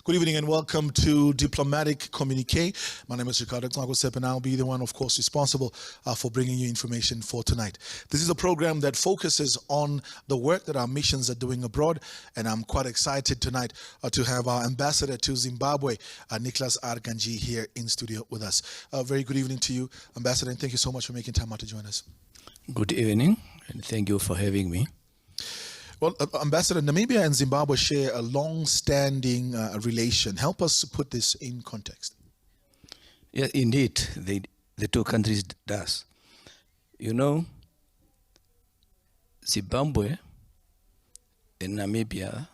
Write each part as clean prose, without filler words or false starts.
Good evening and welcome to Diplomatic Communique. My name is Ricardo Kandjii, and I'll be the one, of course, responsible for bringing you information for tonight. This is a program that focuses on the work that our missions are doing abroad, and I'm quite excited tonight to have our ambassador to Zimbabwe, Niklaas R here in studio with us. Very good evening to you, Ambassador, and thank you so much for making time out to join us. Good evening, and thank you for having me. Well, Ambassador, Namibia and Zimbabwe share a long-standing relation. Help us put this in context. Yeah, indeed, the two countries does. You know, Zimbabwe and Namibia,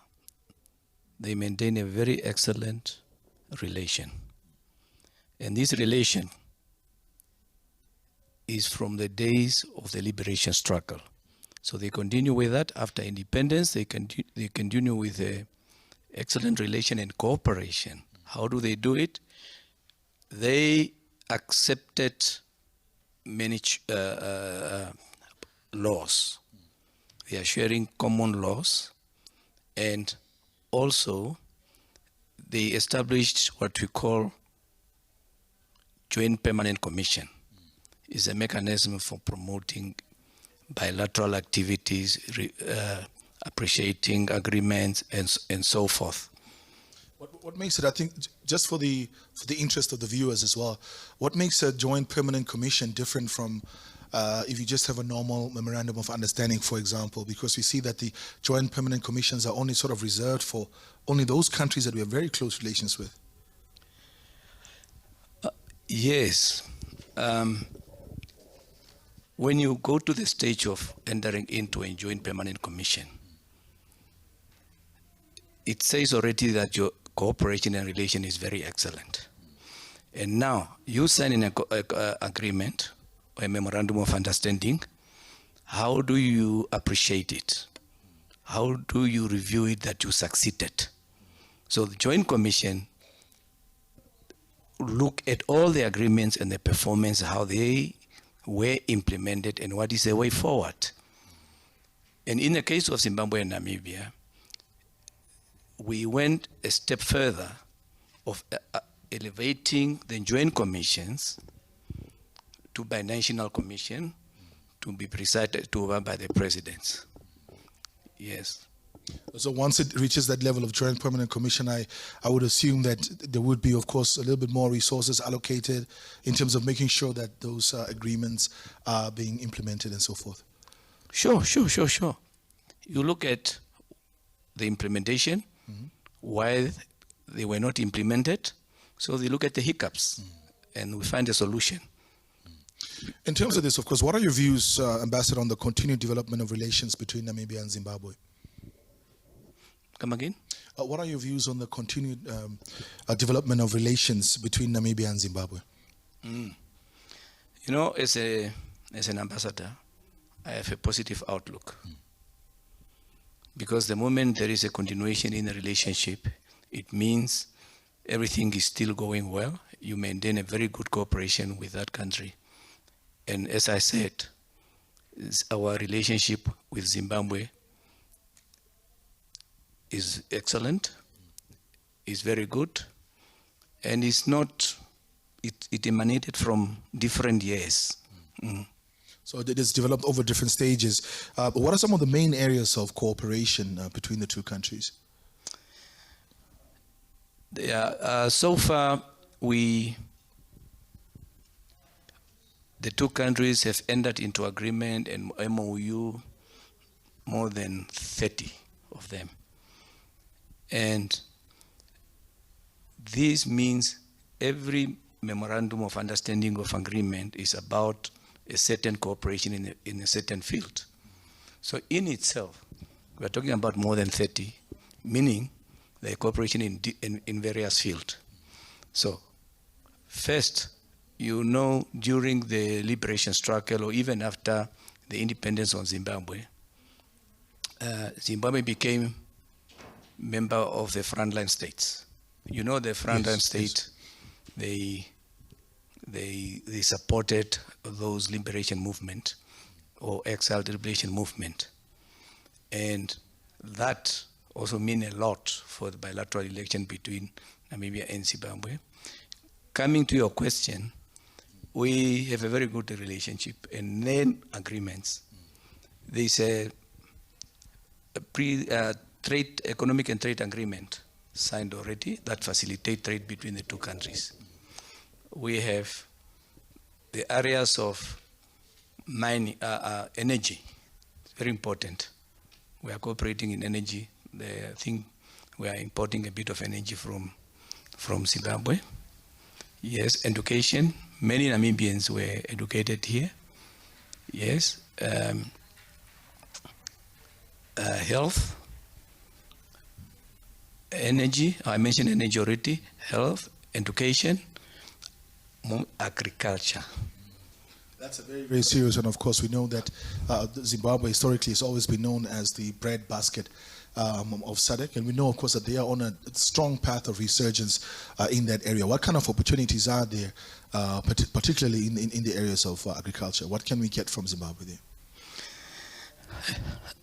they maintain a very excellent relation. And this relation is from the days of the liberation struggle. So they continue with that. After independence, they continue with an excellent relation and cooperation. How do they do it? They accepted many laws. They are sharing common laws, and also they established what we call Joint Permanent Commission. It's a mechanism for promoting bilateral activities, appreciating agreements, and so forth. What makes it, I think, just for the interest of the viewers as well, what makes a Joint Permanent Commission different from if you just have a normal memorandum of understanding, for example? Because we see that the Joint Permanent Commissions are only sort of reserved for only those countries that we have very close relations with. Yes. When you go to the stage of entering into a Joint Permanent Commission, it says already that your cooperation and relation is very excellent. And now you sign an agreement, a memorandum of understanding. How do you appreciate it? How do you review it that you succeeded? So the Joint Commission look at all the agreements and the performance, how they were implemented and what is the way forward. And in the case of Zimbabwe and Namibia, we went a step further of elevating the joint commissions to binational commission to be presided over by the presidents. Yes. So once it reaches that level of Joint Permanent Commission, I would assume that there would be, of course, a little bit more resources allocated in terms of making sure that those agreements are being implemented and so forth. Sure. You look at the implementation, why they were not implemented, so they look at the hiccups, and we find a solution. In terms of this, of course, what are your views, Ambassador, on the continued development of relations between Namibia and Zimbabwe? Come again? What are your views on the continued development of relations between Namibia and Zimbabwe? You know, as an ambassador, I have a positive outlook. Because the moment there is a continuation in the relationship, it means everything is still going well. You maintain a very good cooperation with that country. And as I said, our relationship with Zimbabwe is excellent, is very good, and it's not, it emanated from different years. So it is developed over different stages. But what are some of the main areas of cooperation between the two countries? Yeah, so far, the two countries have entered into agreement and MOU, more than 30 of them. And this means every memorandum of understanding of agreement is about a certain cooperation in a certain field. So in itself, we're talking about more than 30, meaning the cooperation in various fields. So first, you know, during the liberation struggle or even after the independence of Zimbabwe, Zimbabwe became member of the frontline states. You know, the frontline state, they supported those liberation movement or exiled liberation movement. And that also mean a lot for the bilateral relation between Namibia and Zimbabwe. Coming to your question, we have a very good relationship and then agreements. There's a trade, economic and trade agreement signed already that facilitate trade between the two countries. We have the areas of mining, energy, very important. We are cooperating in energy. I think we are importing a bit of energy from Zimbabwe. Yes, education. Many Namibians were educated here. Yes. Health, energy, I mentioned energy already, health, education, agriculture. That's a very, very serious, and of course we know that Zimbabwe historically has always been known as the bread basket of SADC, and we know of course that they are on a strong path of resurgence in that area. What kind of opportunities are there, particularly in the areas of agriculture? What can we get from Zimbabwe there?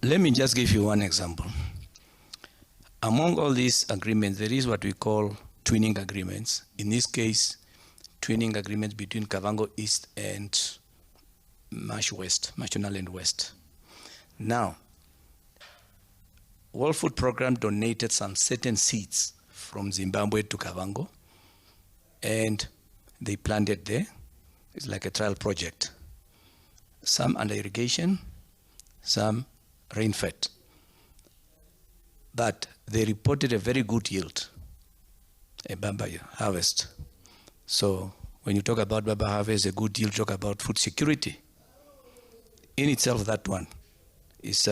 Let me just give you one example. Among all these agreements, there is what we call twinning agreements. In this case, twinning agreements between Kavango East and Mashonaland West. Now, World Food Program donated some certain seeds from Zimbabwe to Kavango, and they planted there. It's like a trial project. Some under irrigation, some rain-fed. But they reported a very good yield, a Baba harvest. So when you talk about Baba harvest, a good yield, talk about food security. In itself, that one is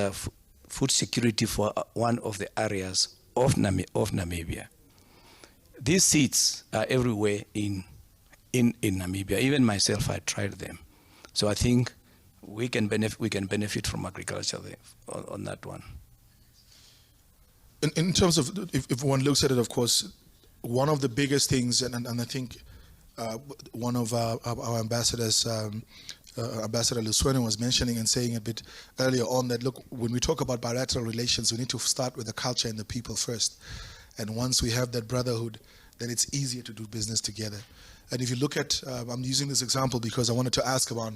food security for one of the areas of Namibia. These seeds are everywhere in Namibia. Even myself, I tried them. So I think we can benefit from agriculture there on that one. In terms of, if one looks at it, of course, one of the biggest things, and I think one of our ambassadors, Ambassador Luswena, was mentioning and saying a bit earlier on that, look, when we talk about bilateral relations, we need to start with the culture and the people first. And once we have that brotherhood, then it's easier to do business together. And if you look at, I'm using this example because I wanted to ask about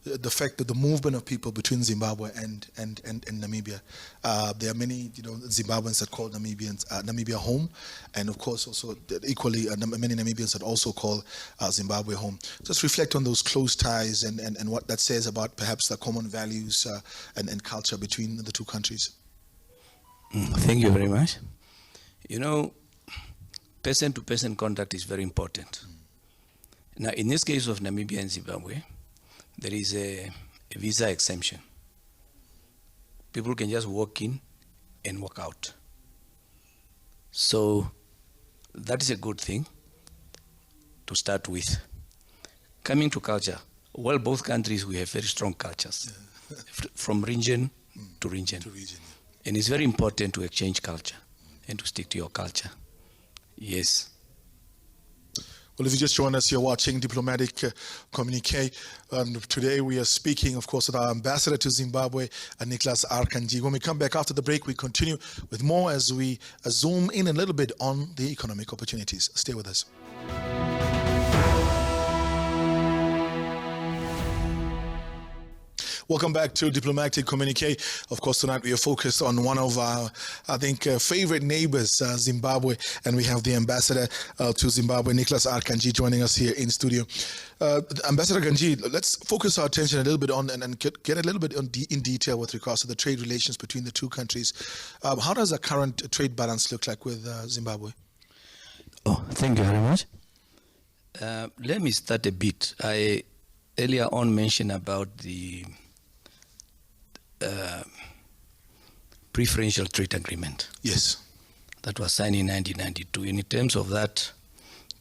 the fact that the movement of people between Zimbabwe and Namibia. There are many, Zimbabweans that call Namibia home, and of course also equally many Namibians that also call Zimbabwe home. Just reflect on those close ties and what that says about perhaps the common values and culture between the two countries. Thank you very much. Person-to-person contact is very important. Now, in this case of Namibia and Zimbabwe, there is a visa exemption. People can just walk in and walk out. So that is a good thing to start with. Coming to culture, well, both countries, we have very strong cultures, from region to region. And it's very important to exchange culture and to stick to your culture. Yes. Well, if you just join us, you're watching Diplomatic Communique. Today we are speaking, of course, with our ambassador to Zimbabwe, Niklaas R. Kandjii. When we come back after the break, we continue with more as we zoom in a little bit on the economic opportunities. Stay with us. Welcome back to Diplomatic Communique. Of course, tonight we are focused on one of our, favorite neighbors, Zimbabwe, and we have the ambassador to Zimbabwe, Niklaas R. Kandjii, joining us here in studio. Ambassador Kandjii, let's focus our attention a little bit on and get a little bit in detail with regards to the trade relations between the two countries. How does the current trade balance look like with Zimbabwe? Oh, thank you very much. Let me start a bit. I earlier on mentioned about the preferential trade agreement. Yes. That was signed in 1992. In terms of that,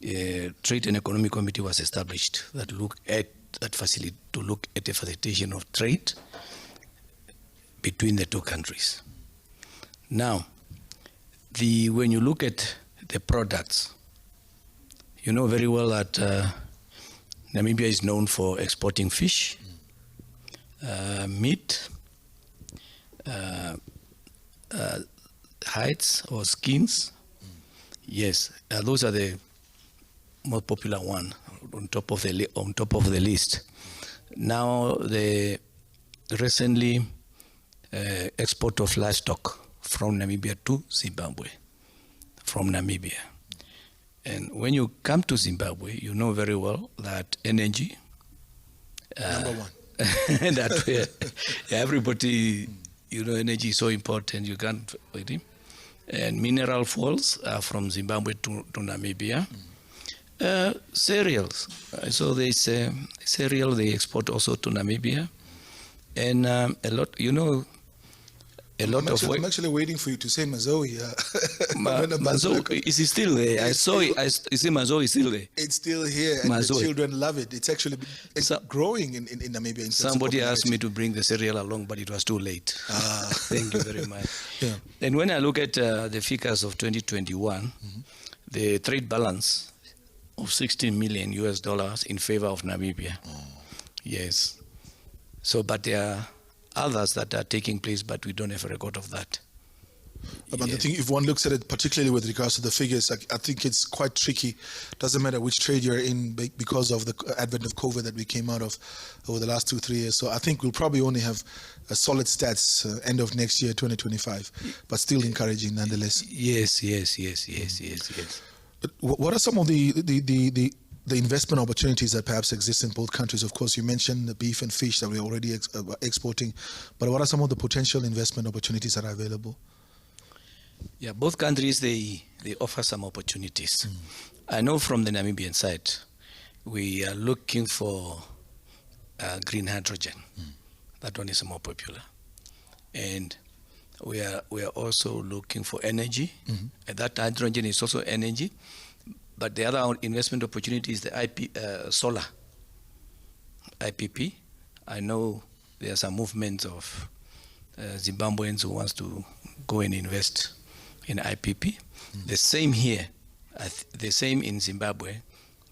Trade and Economic Committee was established that look at the facilitation of trade between the two countries. Now, when you look at the products, you know very well that Namibia is known for exporting fish, meat, hides or skins. Yes, those are the most popular one on top of the list. Now the recently export of livestock from Namibia to Zimbabwe, from Namibia. And when you come to Zimbabwe, you know very well that energy, number one. that everybody, you know, energy is so important, you can't wait it. And mineral falls are from Zimbabwe to Namibia. Cereals, so there's cereal they export also to Namibia. And a lot, you know, I'm actually waiting for you to say Mazoe. Mazoe, is it still there? I saw it. You see, Mazoe is still there. It's still here, and the children love it. It's actually growing in Namibia. Somebody asked me to bring the cereal along, but it was too late. Thank you very much. Yeah. And when I look at the figures of 2021, the trade balance of $16 million in favor of Namibia. Yes. So, but there are others that are taking place, but we don't have a record of that. But I think if one looks at it, particularly with regards to the figures, I think it's quite tricky. Doesn't matter which trade you're in because of the advent of COVID that we came out of over the last 2-3 years. So I think we'll probably only have solid stats end of next year, 2025, but still encouraging nonetheless. Yes. But what are some of the investment opportunities that perhaps exist in both countries? Of course, you mentioned the beef and fish that we're already exporting, but what are some of the potential investment opportunities that are available? Yeah, both countries, they offer some opportunities. I know from the Namibian side, we are looking for green hydrogen. That one is more popular. And we are also looking for energy. And that hydrogen is also energy. But the other investment opportunity is the solar, IPP. I know there are some movements of Zimbabweans who wants to go and invest in IPP. The same here, the same in Zimbabwe.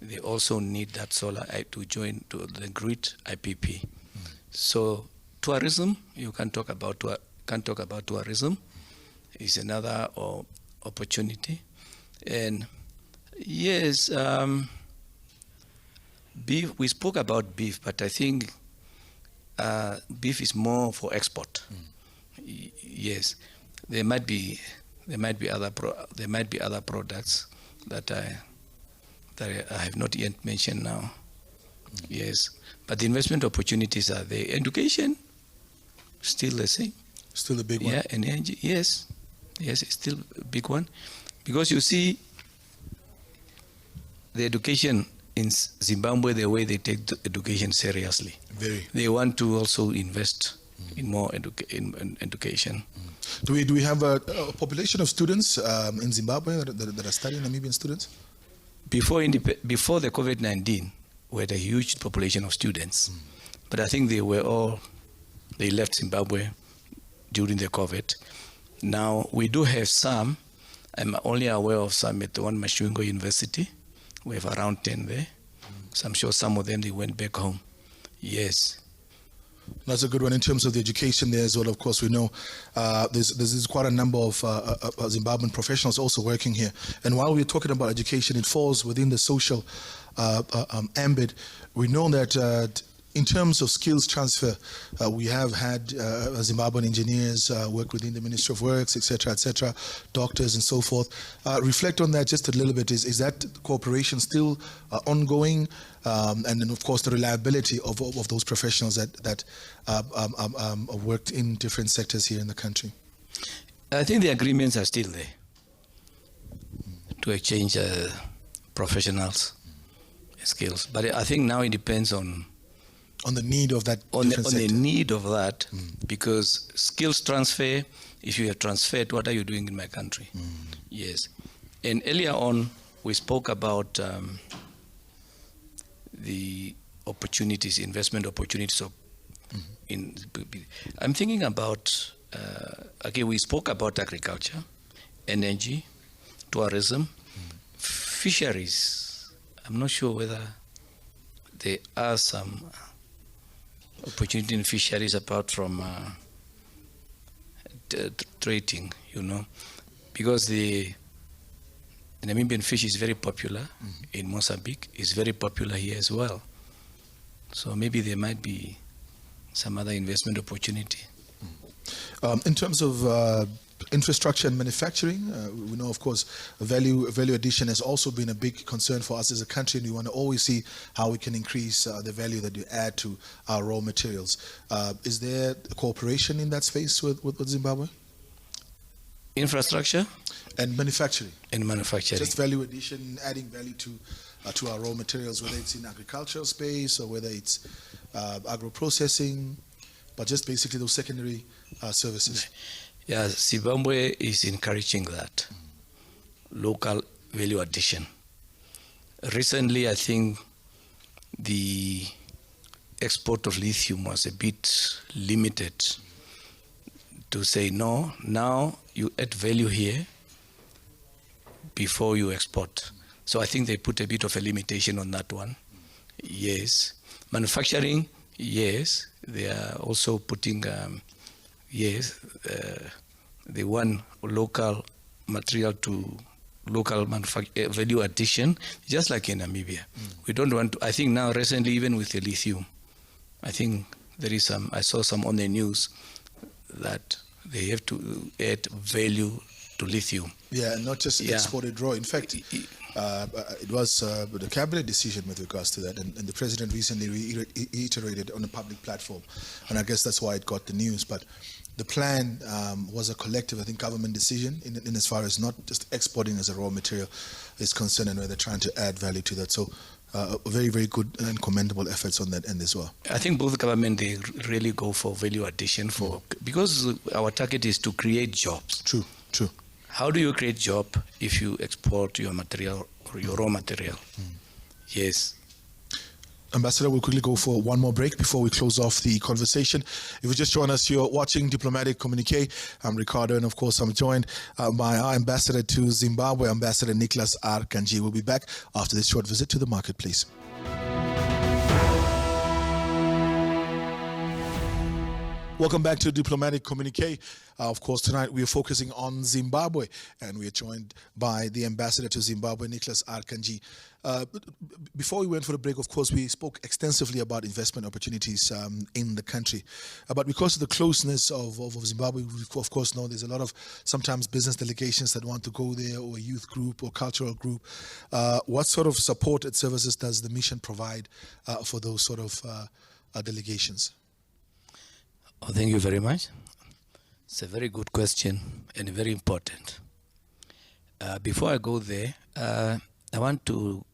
They also need that solar to join to the grid IPP. So tourism, you can talk about tourism, is another opportunity. And yes, beef. We spoke about beef, but I think beef is more for export. Yes, there might be other products that I have not yet mentioned now. Yes, but the investment opportunities are there. Education, still the same. Still a big one. Yeah, and energy. Yes, it's still a big one, because you see, the education in Zimbabwe, the way they take education seriously. They want to also invest in more education. Do we have a population of students in Zimbabwe that are studying, Namibian students? Before the COVID-19, we had a huge population of students. But I think they left Zimbabwe during the COVID. Now, we do have some. I'm only aware of some at the one Mashwingo University. We have around 10 there. So I'm sure some of them, they went back home. Yes. That's a good one in terms of the education there as well. Of course, we know there's quite a number of Zimbabwean professionals also working here. And while we're talking about education, it falls within the social ambit. We know that in terms of skills transfer, we have had Zimbabwean engineers work within the Ministry of Works, etc., doctors and so forth. Reflect on that just a little bit. Is that cooperation still ongoing? And then, of course, the reliability of those professionals that worked in different sectors here in the country? I think the agreements are still there to exchange professionals' skills. But I think now it depends on the need of that because skills transfer, if you have transferred, what are you doing in my country? Yes. And earlier on, we spoke about the opportunities, investment opportunities. I'm thinking about, we spoke about agriculture, energy, tourism, fisheries. I'm not sure whether there are some opportunity in fisheries apart from trading, because the Namibian fish is very popular in Mozambique, it's very popular here as well. So maybe there might be some other investment opportunity. In terms of infrastructure and manufacturing, we know, of course, value addition has also been a big concern for us as a country, and we want to always see how we can increase the value that you add to our raw materials. Is there cooperation in that space with Zimbabwe? Infrastructure? And manufacturing. And manufacturing. Just value addition, adding value to our raw materials, whether it's in agricultural space or whether it's agro-processing, but just basically those secondary services. Yeah, Zimbabwe is encouraging that local value addition. Recently, I think the export of lithium was a bit limited to say, no, now you add value here before you export. So I think they put a bit of a limitation on that one. Yes. Manufacturing, yes. They are also putting, they want local material to local value addition, just like in Namibia. We don't want to, I think now recently, even with the lithium, I think there is some, I saw some on the news that they have to add value to lithium. Yeah, and not just exported raw. In fact, it was the cabinet decision with regards to that, and the president recently reiterated on a public platform, and I guess that's why it got the news. But the plan was a collective, I think, government decision in as far as not just exporting as a raw material is concerned, and where they're trying to add value to that. So very, very good and commendable efforts on that end as well. I think both government, they really go for value addition because our target is to create jobs. True. How do you create job if you export your material or your raw material? Yes. Ambassador, we'll quickly go for one more break before we close off the conversation. If you just join us, you're watching Diplomatic Communique. I'm Ricardo, and of course, I'm joined by our ambassador to Zimbabwe, Ambassador Niklaas R. Kandjii. We'll be back after this short visit to the marketplace. Welcome back to Diplomatic Communique. Of course, tonight we are focusing on Zimbabwe, and we are joined by the ambassador to Zimbabwe, Niklaas R. Kandjii. Before we went for the break, of course, we spoke extensively about investment opportunities in the country. But because of the closeness of Zimbabwe, we of course know there's a lot of sometimes business delegations that want to go there, or a youth group or cultural group. What sort of support and services does the mission provide for those sort of delegations? Oh, thank you very much. It's a very good question and very important. Before I go there, I want to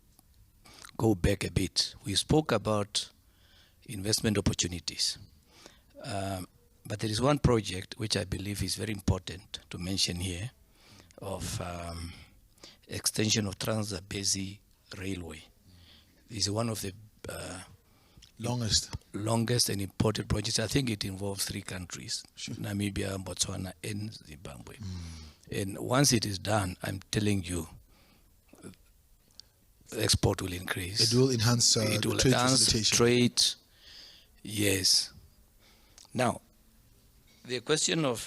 go back a bit. We spoke about investment opportunities. But there is one project which I believe is very important to mention here of extension of Trans-Zambezi Railway. This is one of the longest and important projects. I think it involves 3 countries, Namibia, Botswana, and Zimbabwe. And once it is done, I'm telling you, export will increase. It will enhance it will trade enhance facilitation. Trade, yes. Now, the question of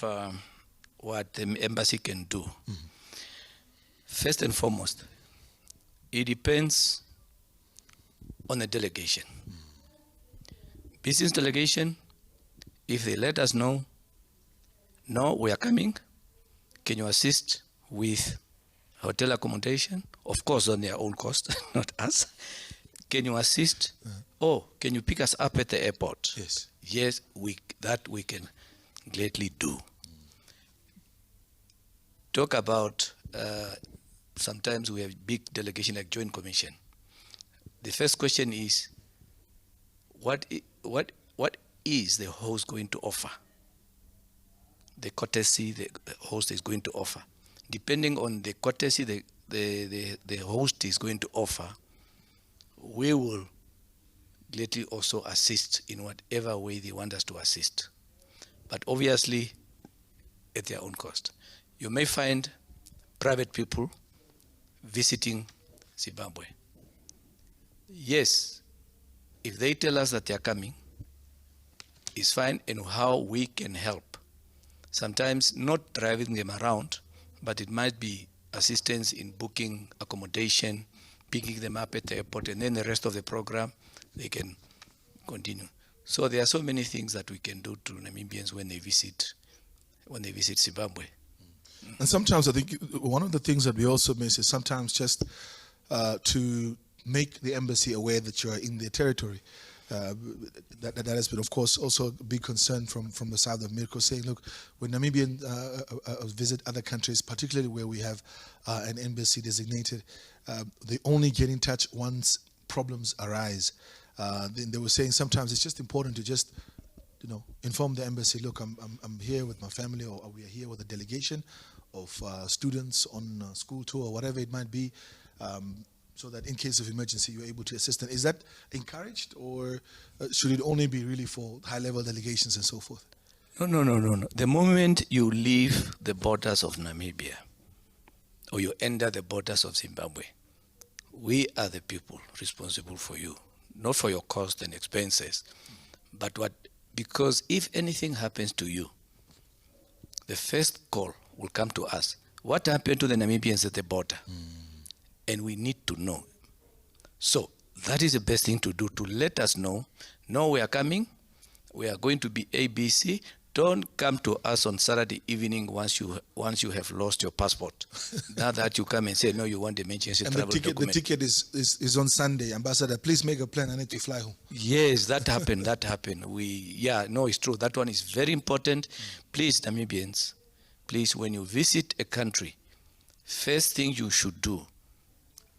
what the embassy can do, first and foremost, it depends on the delegation. Business delegation, if they let us know, no, we are coming, can you assist with hotel accommodation? Of course, on their own cost, not us. Can you assist? Or can you pick us up at the airport? Yes. Yes, that we can gladly do. Talk about, sometimes we have big delegation like Joint Commission. The first question is, what is the host going to offer? The courtesy the host is going to offer. Depending on the courtesy the host is going to offer, we will gladly also assist in whatever way they want us to assist. But obviously, at their own cost. You may find private people visiting Zimbabwe. Yes, if they tell us that they are coming, it's fine, and how we can help. Sometimes not driving them around, but it might be assistance in booking accommodation, picking them up at the airport, and then the rest of the program, they can continue. So there are so many things that we can do to Namibians when they visit Zimbabwe. And sometimes I think one of the things that we also miss is sometimes just to make the embassy aware that you are in their territory. That has been, of course, also a big concern from the side of Mirko, saying, look, when Namibians visit other countries, particularly where we have an embassy designated, they only get in touch once problems arise. Then they were saying sometimes it's just important to just, inform the embassy, look, I'm here with my family, or we are here with a delegation of students on a school tour, or whatever it might be, so that in case of emergency, you're able to assist them. Is that encouraged, or should it only be really for high-level delegations and so forth? No. The moment you leave the borders of Namibia, or you enter the borders of Zimbabwe, we are the people responsible for you, not for your cost and expenses, but because if anything happens to you, the first call will come to us. What happened to the Namibians at the border? And we need to know. So that is the best thing to do, to let us know. No, we are coming. We are going to be ABC. Don't come to us on Saturday evening once you have lost your passport. Now that you come and say, no, you want the emergency travel document. The ticket is on Sunday. Ambassador, please make a plan. I need to fly home. Yes, that happened. It's true. That one is very important. Please, Namibians, please, when you visit a country, first thing you should do,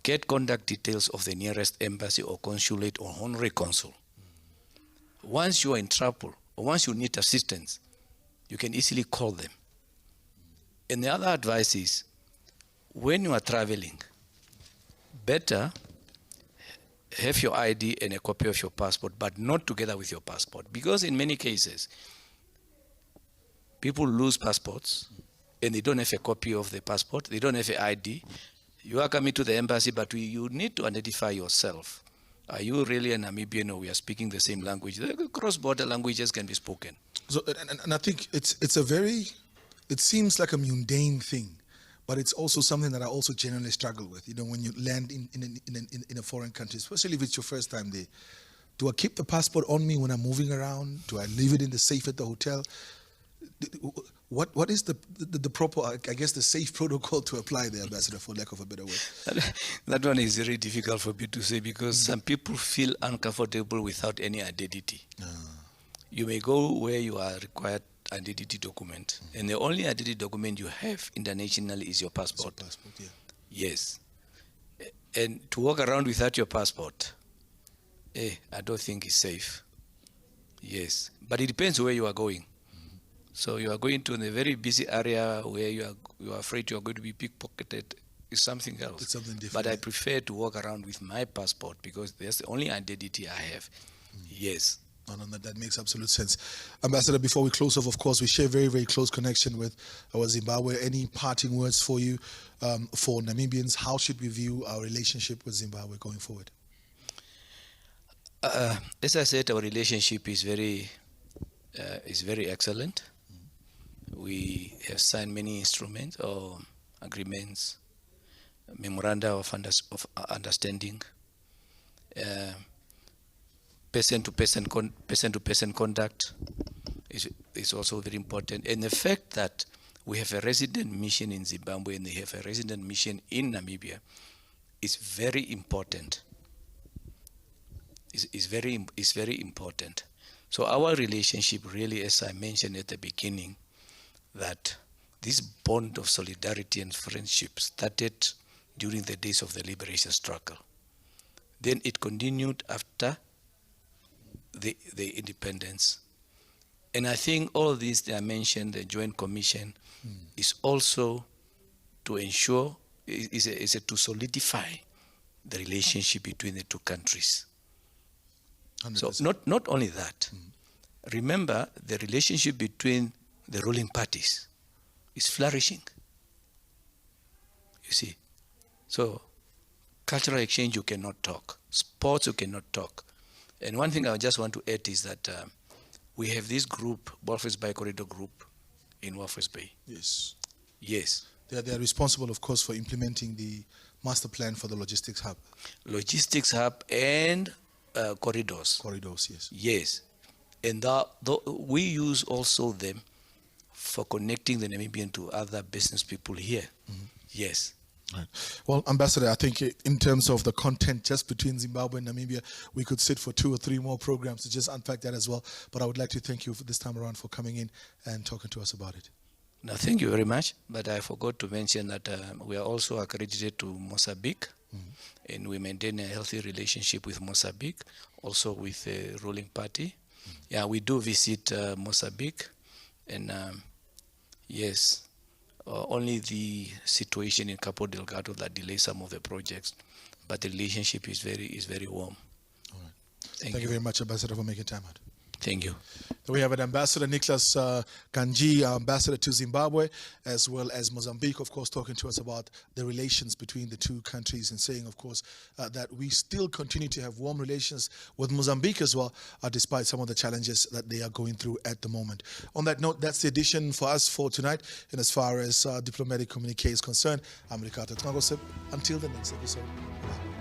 get contact details of the nearest embassy or consulate or honorary consul. Once you are in trouble, or once you need assistance, you can easily call them. And the other advice is, when you are traveling, better have your ID and a copy of your passport, but not together with your passport. Because in many cases, people lose passports and they don't have a copy of the passport, they don't have an ID. You are coming to the embassy, but you need to identify yourself. Are you really a Namibian, or we are speaking the same language? The cross-border languages can be spoken. So, and I think it seems like a mundane thing, but it's also something that I also generally struggle with. When you land in a foreign country, especially if it's your first time there, do I keep the passport on me when I'm moving around? Do I leave it in the safe at the hotel? What is the proper, I guess, the safe protocol to apply there, Ambassador, for lack of a better word? That one is very difficult for me to say, because some people feel uncomfortable without any identity. You may go where you are required identity document, and the only identity document you have internationally is your passport. Yes. And to walk around without your passport, I don't think it's safe. Yes. But it depends where you are going. So you are going to a very busy area where you are afraid you are going to be pickpocketed. It's something else. It's something different. But I prefer to walk around with my passport, because that's the only identity I have. Yes. No, that makes absolute sense. Ambassador, before we close off, of course, we share very, very close connection with our Zimbabwe. Any parting words for you, for Namibians? How should we view our relationship with Zimbabwe going forward? As I said, our relationship is very excellent. We have signed many instruments or agreements, memoranda of understanding, person-to-person contact is also very important. And the fact that we have a resident mission in Zimbabwe and they have a resident mission in Namibia is very important. Is very important. So our relationship really, as I mentioned at the beginning, that this bond of solidarity and friendship started during the days of the liberation struggle. Then it continued after the independence. And I think all these that I mentioned, the Joint Commission, is also to ensure, is to solidify the relationship between the two countries. 100%. So not only that, remember the relationship between the ruling parties is flourishing. You see, so cultural exchange you cannot talk, sports you cannot talk. And one thing I just want to add is that we have this group, Walvis Bay Corridor Group in Walvis Bay. Yes. Yes. They are responsible, of course, for implementing the master plan for the logistics hub. Logistics hub and corridors. Corridors, yes. Yes. And we use also them for connecting the Namibian to other business people here. Yes. Right. Well, Ambassador, I think in terms of the content just between Zimbabwe and Namibia, we could sit for 2 or 3 more programs to just unpack that as well. But I would like to thank you for this time around for coming in and talking to us about it. No, thank you very much. But I forgot to mention that we are also accredited to Mozambique, and we maintain a healthy relationship with Mozambique, also with the ruling party. Yeah, we do visit Mozambique, and yes. Only the situation in Cabo Delgado that delays some of the projects, but the relationship is very warm. All right. Thank you very much, Ambassador, for making time out. Thank you. So we have an Ambassador, Niklaas Kandjii, Ambassador to Zimbabwe, as well as Mozambique, of course, talking to us about the relations between the two countries and saying, of course, that we still continue to have warm relations with Mozambique as well, despite some of the challenges that they are going through at the moment. On that note, that's the edition for us for tonight. And as far as Diplomatic Communique is concerned, I'm Niklaas R. Until the next episode. Bye.